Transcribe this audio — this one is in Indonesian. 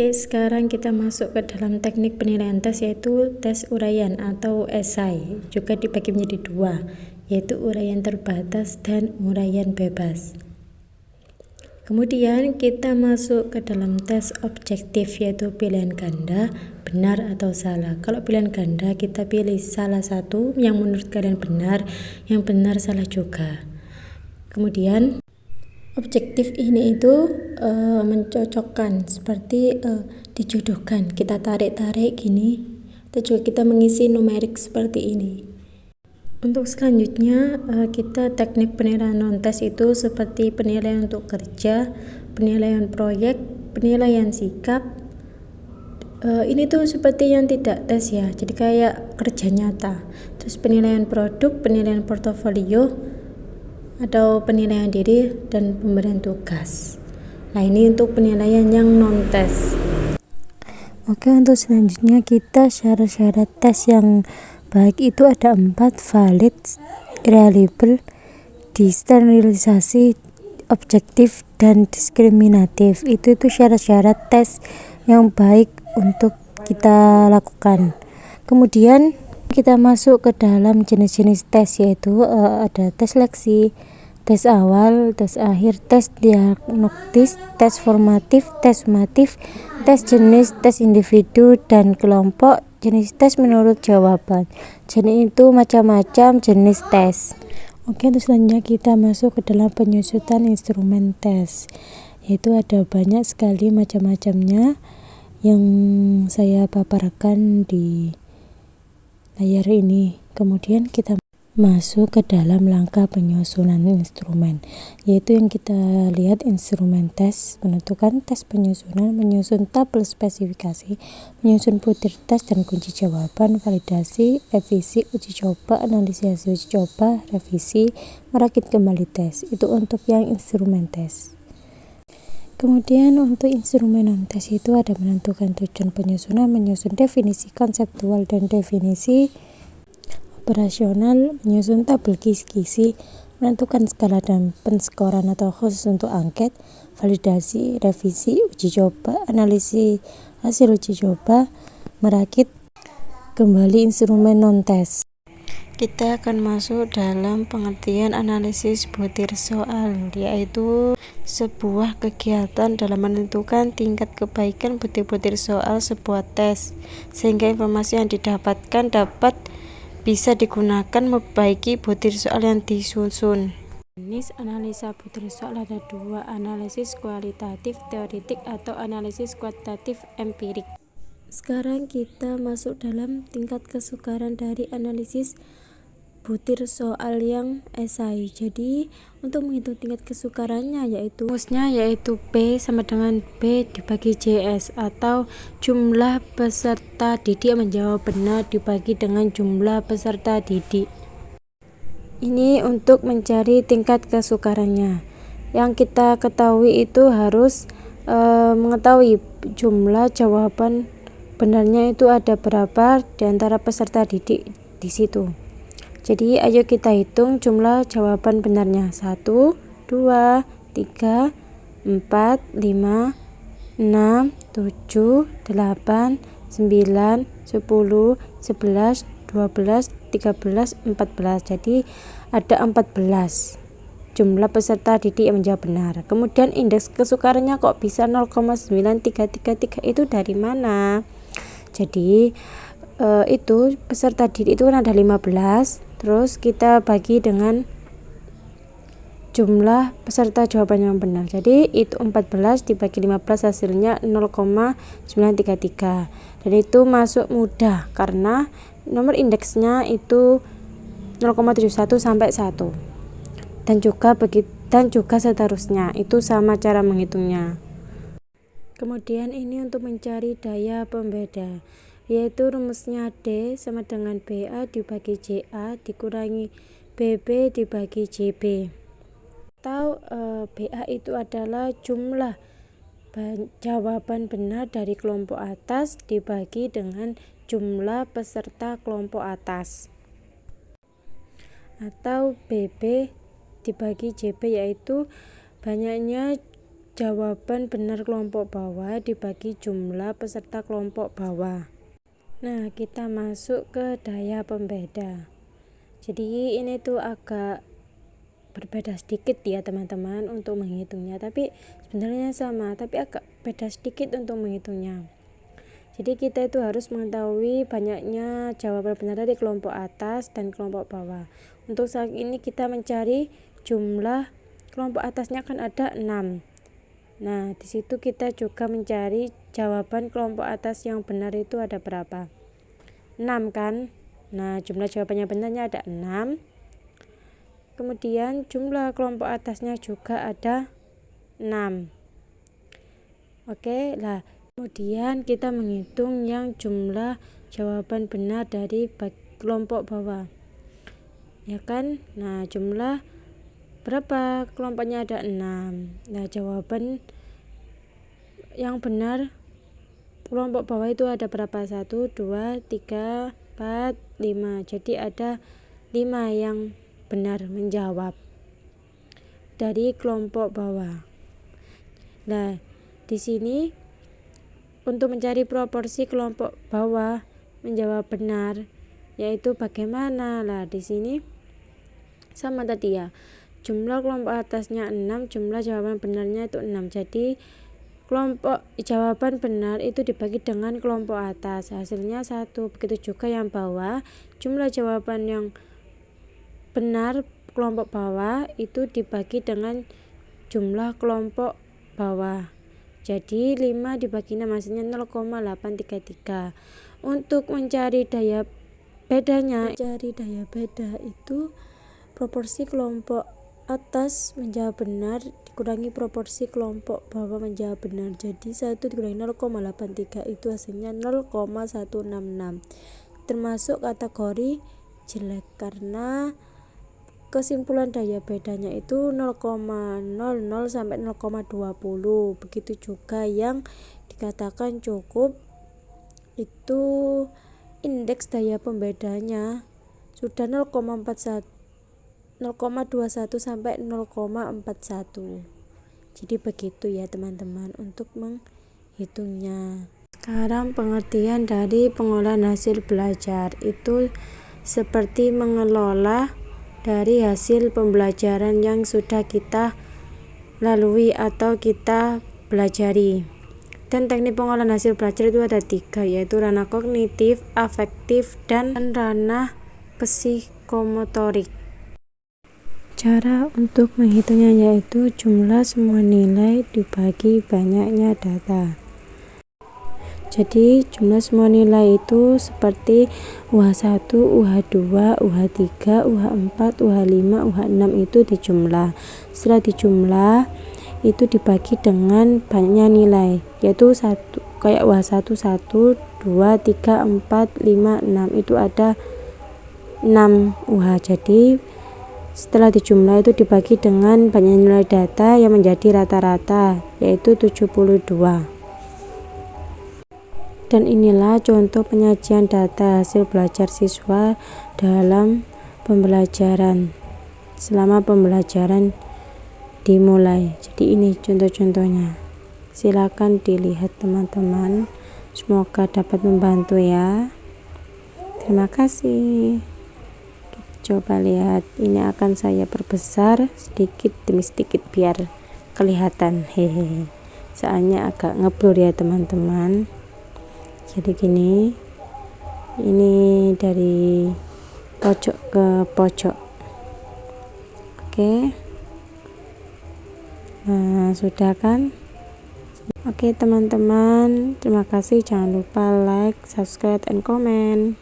Oke, sekarang kita masuk ke dalam teknik penilaian tes, yaitu tes uraian atau esai. Juga dibagi menjadi dua, yaitu uraian terbatas dan uraian bebas. Kemudian kita masuk ke dalam tes objektif, yaitu pilihan ganda, benar atau salah. Kalau pilihan ganda kita pilih salah satu yang menurut kalian benar, yang benar salah juga. Kemudian objektif ini itu mencocokkan, seperti dijodohkan, kita tarik-tarik gini, atau juga kita mengisi numerik seperti ini. Untuk selanjutnya kita teknik penilaian non-tes itu seperti penilaian untuk kerja, penilaian proyek, penilaian sikap. Ini tuh seperti yang tidak tes ya, jadi kayak kerja nyata. Terus penilaian produk, penilaian portofolio, atau penilaian diri dan pemberian tugas. Nah, ini untuk penilaian yang non-tes. Oke, untuk selanjutnya kita syarat-syarat tes yang baik itu ada 4: valid, reliable, disterilisasi, objektif, dan diskriminatif. Itu syarat-syarat tes yang baik untuk kita lakukan. Kemudian kita masuk ke dalam jenis-jenis tes, yaitu ada tes seleksi, tes awal, tes akhir, tes diagnostis, tes formatif, tes sumatif, tes jenis, tes individu dan kelompok, jenis tes menurut jawaban. Jadi itu macam-macam jenis tes. Oke, untuk selanjutnya kita masuk ke dalam penyusutan instrumen tes, yaitu ada banyak sekali macam-macamnya yang saya paparkan di layar ini. Kemudian kita masuk ke dalam langkah penyusunan instrumen, yaitu yang kita lihat instrumen tes: menentukan tes penyusunan, menyusun tabel spesifikasi, menyusun butir tes dan kunci jawaban, validasi, revisi, uji coba, analisis uji coba, revisi, merakit kembali tes. Itu untuk yang instrumen tes. Kemudian untuk instrumen non-tes itu ada menentukan tujuan penyusunan, menyusun definisi konseptual dan definisi operasional, menyusun tabel kisi-kisi, menentukan skala dan penskoran atau khusus untuk angket, validasi, revisi, uji coba, analisis hasil uji coba, merakit kembali instrumen non-tes. Kita akan masuk dalam pengertian analisis butir soal, yaitu sebuah kegiatan dalam menentukan tingkat kebaikan butir-butir soal sebuah tes, sehingga informasi yang didapatkan dapat bisa digunakan memperbaiki butir soal yang disusun. Jenis analisa butir soal ada dua: analisis kualitatif teoritik atau analisis kuantitatif empirik. Sekarang kita masuk dalam tingkat kesukaran dari analisis butir soal yang esai. Jadi untuk menghitung tingkat kesukarannya yaitu P sama dengan B dibagi JS, atau jumlah peserta didik menjawab benar dibagi dengan jumlah peserta didik. Ini untuk mencari tingkat kesukarannya. Yang kita ketahui itu harus mengetahui jumlah jawaban benarnya itu ada berapa di antara peserta didik di situ. Jadi ayo kita hitung jumlah jawaban benarnya: 1, 2, 3, 4, 5, 6, 7, 8, 9, 10, 11, 12, 13, 14. Jadi ada 14 jumlah peserta didik yang menjawab benar. Kemudian indeks kesukarannya kok bisa 0,9333 itu dari mana? Jadi itu peserta didik itu kan ada 15, terus kita bagi dengan jumlah peserta jawaban yang benar. Jadi itu 14 dibagi 15 hasilnya 0,933. Dan itu masuk mudah karena nomor indeksnya itu 0,71 sampai 1. Dan juga seterusnya. Itu sama cara menghitungnya. Kemudian ini untuk mencari daya pembeda, yaitu rumusnya D sama dengan BA dibagi JA dikurangi BB dibagi JB, atau BA itu adalah jumlah jawaban benar dari kelompok atas dibagi dengan jumlah peserta kelompok atas, atau BB dibagi JB yaitu banyaknya jawaban benar kelompok bawah dibagi jumlah peserta kelompok bawah. Nah, kita masuk ke daya pembeda. Jadi ini tuh agak berbeda sedikit ya teman-teman untuk menghitungnya, tapi sebenarnya sama, tapi agak beda sedikit untuk menghitungnya. Jadi kita itu harus mengetahui banyaknya jawaban benar dari kelompok atas dan kelompok bawah. Untuk saat ini kita mencari jumlah kelompok atasnya kan ada 6. Nah, di situ kita juga mencari jawaban kelompok atas yang benar itu ada berapa? 6 kan? Nah, jumlah jawabannya benarnya ada 6. Kemudian jumlah kelompok atasnya juga ada 6. Oke, lah kemudian kita menghitung yang jumlah jawaban benar dari kelompok bawah. Ya kan? Nah, jumlah berapa? Kelompoknya ada 6. Nah, jawaban yang benar kelompok bawah itu ada berapa? 1, 2, 3, 4, 5. Jadi ada 5 yang benar menjawab dari kelompok bawah. Nah, di sini untuk mencari proporsi kelompok bawah menjawab benar, yaitu bagaimana? Lah, di sini sama tadi ya. Jumlah kelompok atasnya 6, jumlah jawaban benarnya itu 6. Jadi kelompok jawaban benar itu dibagi dengan kelompok atas, hasilnya 1. Begitu juga yang bawah, jumlah jawaban yang benar kelompok bawah itu dibagi dengan jumlah kelompok bawah. Jadi 5 dibagi 6 hasilnya 0,833. Untuk mencari daya bedanya, itu proporsi kelompok atas menjawab benar dikurangi proporsi kelompok bawah menjawab benar. Jadi 1 dikurangi 0,83 itu hasilnya 0,166. Termasuk kategori jelek karena kesimpulan daya bedanya itu 0,00 sampai 0,20. Begitu juga yang dikatakan cukup itu indeks daya pembedanya sudah 0,21 sampai 0,41. Jadi begitu ya teman-teman untuk menghitungnya. Sekarang pengertian dari pengolahan hasil belajar itu seperti mengelola dari hasil pembelajaran yang sudah kita lalui atau kita pelajari. Dan teknik pengolahan hasil belajar itu ada 3, yaitu ranah kognitif, afektif, dan ranah psikomotorik. Cara untuk menghitungnya yaitu jumlah semua nilai dibagi banyaknya data. Jadi jumlah semua nilai itu seperti UH1, UH2, UH3, UH4, UH5, UH6 itu dijumlah. Setelah dijumlah itu dibagi dengan banyaknya nilai, yaitu kayak UH1 1, 2, 3, 4, 5, 6 itu ada 6 UH. Jadi setelah dijumlah itu dibagi dengan banyak nilai data yang menjadi rata-rata, yaitu 72. Dan inilah contoh penyajian data hasil belajar siswa dalam pembelajaran selama pembelajaran dimulai. Jadi ini contoh-contohnya. Silakan dilihat teman-teman. Semoga dapat membantu ya. Terima kasih. Coba lihat, ini akan saya perbesar sedikit demi sedikit biar kelihatan. Hehehe. Soalnya agak ngeblur ya teman-teman. Jadi gini, ini dari pojok ke pojok. Oke. Nah, sudah kan? Oke teman-teman, terima kasih. Jangan lupa like, subscribe, and comment.